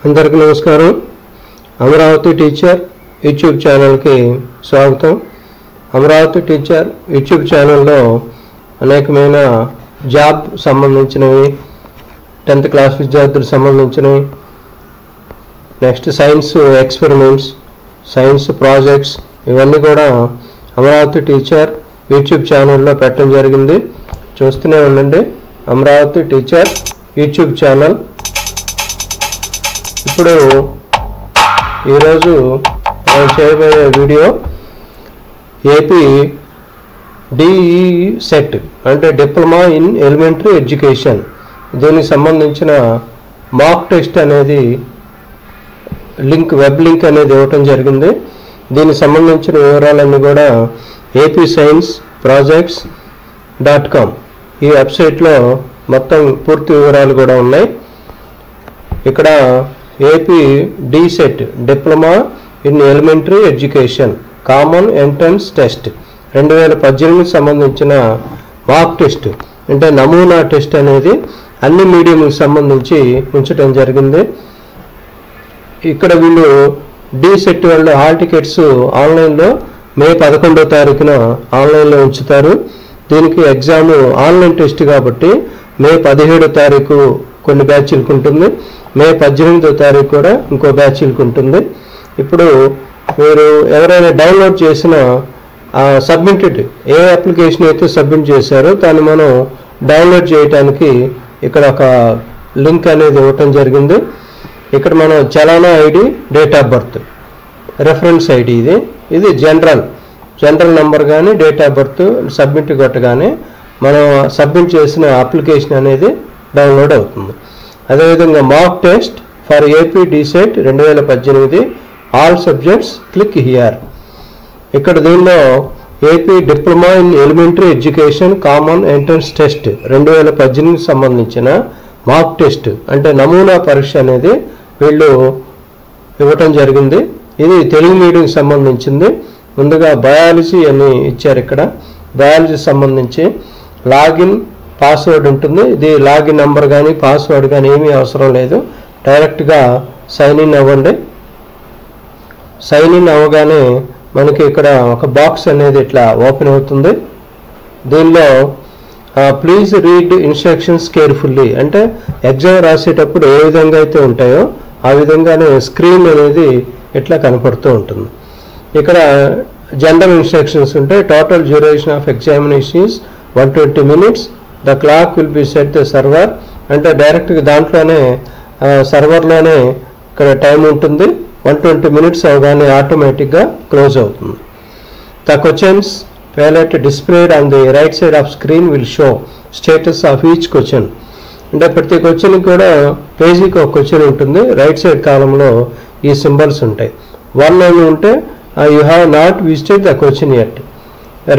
అందరికీ నమస్కారం. Amaravati teacher YouTube ఛానల్కి స్వాగతం. అమరావతి టీచర్ యూట్యూబ్ ఛానల్లో అనేకమైన జాబ్ సంబంధించినవి, 10th క్లాస్ విద్యార్థులకు సంబంధించినవి, next science experiments, science projects ఇవన్నీ కూడా అమరావతి టీచర్ యూట్యూబ్ ఛానల్లో పెట్టడం జరిగింది. చూస్తూనే ఉండండి అమరావతి టీచర్ యూట్యూబ్ ఛానల్. ఇప్పుడు ఈరోజు నేను చేయబోయే వీడియో ఏపీ డిఈ సెట్ అంటే డిప్లొమా ఇన్ ఎలిమెంటరీ ఎడ్యుకేషన్, దీనికి సంబంధించిన మాక్ టెస్ట్ అనేది లింక్, వెబ్ లింక్ అనేది ఇవ్వటం జరిగింది. దీనికి సంబంధించిన వివరాలన్నీ కూడా ఏపీ సైన్స్ ప్రాజెక్ట్స్ .com ఈ వెబ్సైట్లో మొత్తం పూర్తి వివరాలు కూడా ఉన్నాయి. ఇక్కడ AP DEECET diploma in elementary education common entrance test 2018 సంబంధించిన మాక్ టెస్ట్ అంటే నమూనా టెస్ట్ అనేది అన్ని మీడియంకి సంబంధించి ఉంచడం జరిగింది. ఇక్కడ వీళ్ళు డిసెట్ వాళ్ళు హాల్ టికెట్స్ ఆన్లైన్లో మే 11వ తారీఖున ఆన్లైన్లో ఉంచుతారు. దీనికి ఎగ్జామ్ ఆన్లైన్ టెస్ట్ కాబట్టి మే 17వ తారీఖు కొన్ని బ్యాచ్లకు ఉంటుంది, మే 18వ తారీఖు కూడా ఇంకో బ్యాచ్లకు ఉంటుంది. ఇప్పుడు మీరు ఎవరైనా డౌన్లోడ్ చేసిన సబ్మిటెడ్ ఏ అప్లికేషన్ అయితే సబ్మిట్ చేశారో దాన్ని మనం డౌన్లోడ్ చేయడానికి ఇక్కడ ఒక లింక్ అనేది ఇవ్వటం జరిగింది. ఇక్కడ మనం చలానా ID, date of birth, reference ID ఇది జనరల్ నెంబర్ కానీ డేట్ ఆఫ్ బర్త్ సబ్మిట్ కొట్టగానే మనం సబ్మిట్ చేసిన అప్లికేషన్ అనేది డౌన్లోడ్ అవుతుంది. అదేవిధంగా mock test for AP DEECET 2018 all subjects click here. ఇక్కడ దీనిలో AP diploma in elementary education common entrance test 2018 సంబంధించిన మాక్ టెస్ట్ అంటే నమూనా పరీక్ష అనేది వీళ్ళు ఇవ్వటం జరిగింది. ఇది తెలుగు మీడియంకి సంబంధించింది. ముందుగా బయాలజీ అని ఇచ్చారు. ఇక్కడ బయాలజీ సంబంధించి లాగిన్ పాస్వర్డ్ ఉంటుంది. ఇది లాగిన్ నెంబర్ కానీ పాస్వర్డ్ కానీ ఏమీ అవసరం లేదు, డైరెక్ట్గా సైన్ ఇన్ అవ్వండి. సైన్ ఇన్ అవ్వగానే మనకి ఇక్కడ ఒక బాక్స్ అనేది ఇట్లా ఓపెన్ అవుతుంది. దీనిలో ప్లీజ్ రీడ్ ఇన్స్ట్రక్షన్స్ కేర్ఫుల్లీ అంటే ఎగ్జామ్ రాసేటప్పుడు ఏ విధంగా అయితే ఉంటాయో ఆ విధంగానే స్క్రీన్ అనేది ఇట్లా కనపడుతూ ఉంటుంది. ఇక్కడ జనరల్ ఇన్స్ట్రక్షన్స్ ఉంటాయి. Total duration of examination is 120 minutes. The clock will be set the server అంటే డైరెక్ట్గా దాంట్లోనే సర్వర్లోనే ఇక్కడ టైం ఉంటుంది. 120 minutes అవగానే ఆటోమేటిక్గా క్లోజ్ అవుతుంది. The questions palette displayed on the right side of screen will show status of each question అంటే ప్రతి క్వశ్చన్కి కూడా పేజీకి ఒక క్వశ్చన్ ఉంటుంది. రైట్ సైడ్ కాలంలో ఈ సింబల్స్ ఉంటాయి. 1 అని ఉంటే you have not visited the question at,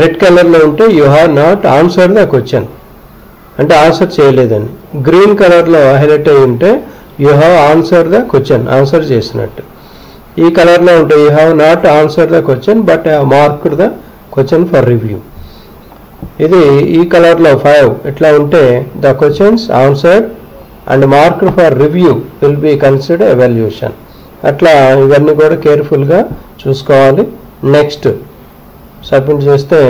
red కలర్లో ఉంటే you have not answered the question అంటే ఆన్సర్ చేయలేదని, గ్రీన్ కలర్లో హైలైట్ అయి ఉంటే you have answer the question answer చేసినట్టు, ఈ కలర్లో ఉంటే you have not answer the question but have marked the question for review. ఇది ఈ కలర్లో 5 ఇట్లా ఉంటే the questions answered and marked for review will be considered evaluation. అట్లా ఇవన్నీ కూడా కేర్ఫుల్గా చూసుకోవాలి. నెక్స్ట్ సబ్మిట్ చేస్తే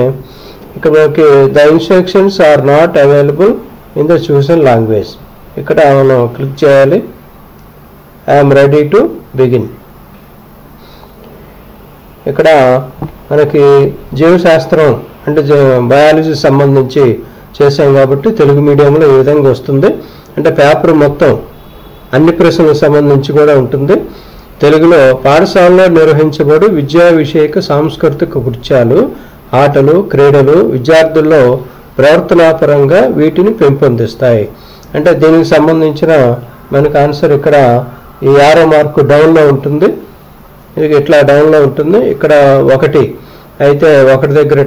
ఇక్కడ మనకి the instructions are not available in the chosen language ఇక్కడ మనం క్లిక్ చేయాలి. I'm ready to begin. ఇక్కడ మనకి జీవశాస్త్రం అంటే బయాలజీ సంబంధించి చేసాం కాబట్టి తెలుగు మీడియంలో ఈ విధంగా వస్తుంది. అంటే పేపర్ మొత్తం అన్ని ప్రశ్నలకు సంబంధించి కూడా ఉంటుంది. తెలుగులో పాఠశాలలో నిర్వహించబడు విద్యా విషయక సాంస్కృతిక కృత్యాలు, ఆటలు, క్రీడలు విద్యార్థుల్లో ప్రవర్తనాపరంగా వీటిని పెంపొందిస్తాయి. అంటే దీనికి సంబంధించిన మనకు ఆన్సర్ ఇక్కడ ఈ 6వ మార్కు డౌన్లో ఉంటుంది. ఇది ఇట్లా డౌన్లో ఉంటుంది. ఇక్కడ 1 అయితే 1 దగ్గర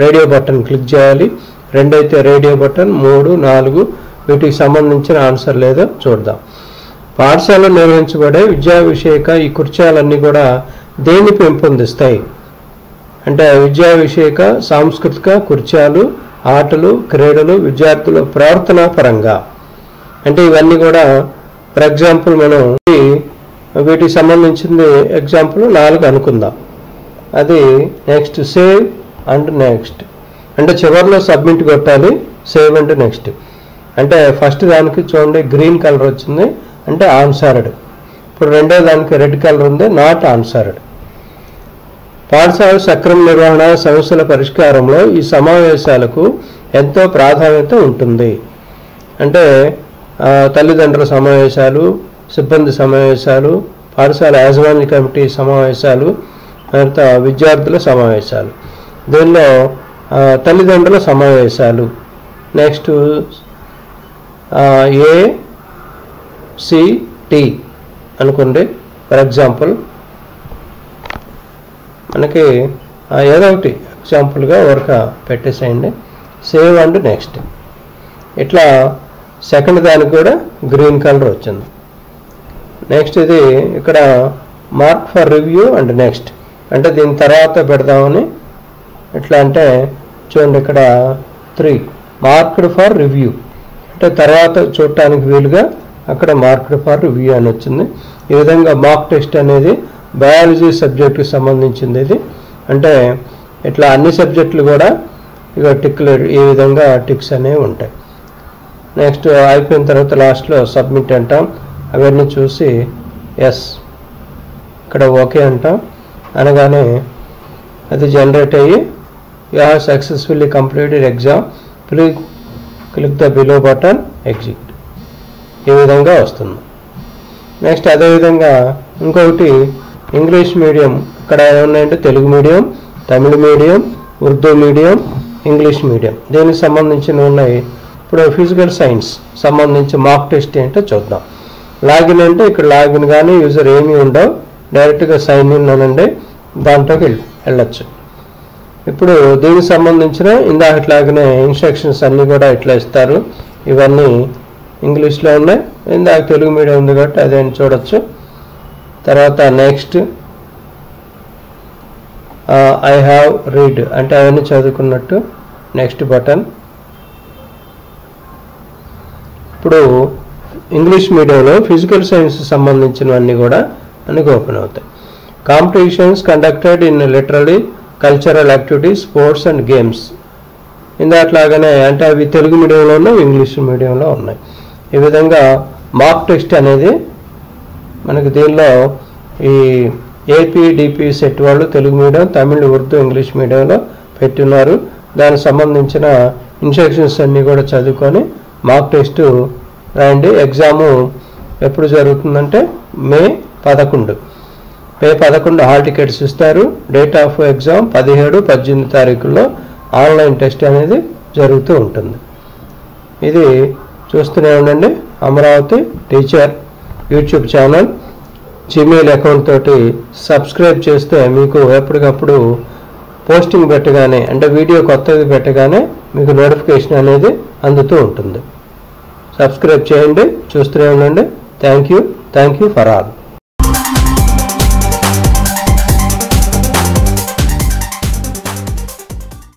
రేడియో బటన్ క్లిక్ చేయాలి. 2 అయితే రేడియో బటన్, 3, 4 వీటికి సంబంధించిన ఆన్సర్ లేదో చూద్దాం. పాఠశాలలో నిర్వహించబడే విద్యా విషయక ఈ కృత్యాలన్నీ కూడా దేన్ని పెంపొందిస్తాయి అంటే విద్యా విషయక సాంస్కృతిక కృత్యాలు, ఆటలు, క్రీడలు విద్యార్థుల ప్రవర్తన పరంగా అంటే ఇవన్నీ కూడా ఫర్ ఎగ్జాంపుల్ మనం వీటికి సంబంధించింది ఎగ్జాంపుల్ 4 అనుకుందాం. అది నెక్స్ట్ సేవ్ అండ్ నెక్స్ట్ అంటే చివరిలో సబ్మిట్ కొట్టాలి. సేవ్ అండ్ నెక్స్ట్ అంటే ఫస్ట్ దానికి చూడండి గ్రీన్ కలర్ వచ్చింది అంటే ఆన్సర్డ్. ఇప్పుడు రెండో దానికి రెడ్ కలర్ ఉంది, నాట్ ఆన్సర్డ్. పాఠశాల సక్రమ నిర్వహణ సమస్యల పరిష్కారంలో ఈ సమావేశాలకు ఎంతో ప్రాధాన్యత ఉంటుంది. అంటే తల్లిదండ్రుల సమావేశాలు, సిబ్బంది సమావేశాలు, పాఠశాల యాజమాన్య కమిటీ సమావేశాలు, తర్వాత విద్యార్థుల సమావేశాలు. దీనిలో తల్లిదండ్రుల సమావేశాలు నెక్స్ట్ ACT అనుకోండి. ఫర్ ఎగ్జాంపుల్ మనకి ఏదో ఒకటి ఎగ్జాంపుల్గా వర్క్ పెట్టేసేయండి. సేవ్ అండ్ నెక్స్ట్ ఇట్లా సెకండ్ దానికి కూడా గ్రీన్ కలర్ వచ్చింది. నెక్స్ట్ ఇది ఇక్కడ mark for review and next అంటే దీని తర్వాత పెడదామని. ఎట్లా అంటే చూడండి ఇక్కడ 3 మార్క్డ్ ఫర్ రివ్యూ అంటే తర్వాత చూడటానికి వీలుగా అక్కడ మార్క్డ్ ఫర్ రివ్యూ అని వచ్చింది. ఈ విధంగా మాక్ టెస్ట్ అనేది బయాలజీ సబ్జెక్టుకి సంబంధించింది. ఇది అంటే ఇట్లా అన్ని సబ్జెక్టులు కూడా ఇక టిక్లు ఈ విధంగా టిక్స్ అనేవి ఉంటాయి. నెక్స్ట్ అయిపోయిన తర్వాత లాస్ట్లో సబ్మిట్ అంటాం. అవన్నీ చూసి ఎస్ ఇక్కడ ఓకే అంటాం. అనగానే అది జనరేట్ అయ్యి you have successfully completed exam, please click the below button, exit. ఈ విధంగా వస్తుంది. నెక్స్ట్ అదేవిధంగా ఇంకొకటి ఇంగ్లీష్ మీడియం ఇక్కడ ఏమున్నాయంటే Telugu medium, Tamil medium, Urdu medium, English medium దీనికి సంబంధించిన ఉన్నాయి. ఇప్పుడు ఫిజికల్ సైన్స్ సంబంధించి మాక్ టెస్ట్ ఏంటో చూద్దాం. లాగిన్ అంటే ఇక్కడ లాగిన్ కానీ యూజర్ ఏమీ ఉండవు, డైరెక్ట్గా సైన్ ఇన్ అనండి, దాంట్లోకి వెళ్ళచ్చు. ఇప్పుడు దీనికి సంబంధించిన ఇందాకట్లాగానే ఇన్స్ట్రక్షన్స్ అన్నీ కూడా ఇట్లా ఇస్తారు. ఇవన్నీ ఇంగ్లీష్లో ఉన్నాయి, ఇందాక తెలుగు మీడియం ఉంది కాబట్టి అదేంటి చూడొచ్చు. తర్వాత నెక్స్ట్ ఐ హ్యావ్ రీడ్ అంటే అవన్నీ చదువుకున్నట్టు, నెక్స్ట్ బటన్. ఇప్పుడు ఇంగ్లీష్ మీడియంలో ఫిజికల్ సైన్స్ సంబంధించినవన్నీ కూడా మనకు ఓపెన్ అవుతాయి. Competitions conducted in literally cultural activities, sports and games ఇందాట్లాగానే అంటే అవి తెలుగు మీడియంలో ఉన్నాయి, ఇంగ్లీష్ మీడియంలో ఉన్నాయి. ఈ విధంగా మాక్ టెస్ట్ అనేది మనకి దీనిలో ఈ APDP సెట్ వాళ్ళు తెలుగు మీడియం, తమిళ్, ఉర్దూ, ఇంగ్లీష్ మీడియంలో పెట్టున్నారు. దానికి సంబంధించిన ఇన్స్ట్రక్షన్స్ అన్నీ కూడా చదువుకొని మాక్ టెస్ట్ రాయండి. ఎగ్జాము ఎప్పుడు జరుగుతుందంటే మే 11 హాల్ టికెట్స్ ఇస్తారు. డేట్ ఆఫ్ ఎగ్జామ్ 17, 18 తారీఖుల్లో ఆన్లైన్ టెస్ట్ అనేది జరుగుతూ ఉంటుంది. ఇది చూస్తూనే ఉండండి. Amaravati teacher YouTube channel Gmail account తోటి సబ్స్క్రైబ్ చేస్తే మీకు ఎప్పటికప్పుడు పోస్టింగ్ పెట్టగానే అంటే వీడియో కొత్తది పెట్టగానే మీకు నోటిఫికేషన్ అనేది అందుతూ ఉంటుంది. సబ్స్క్రైబ్ చేయండి, చూస్తూనే ఉండండి. Thank you for all.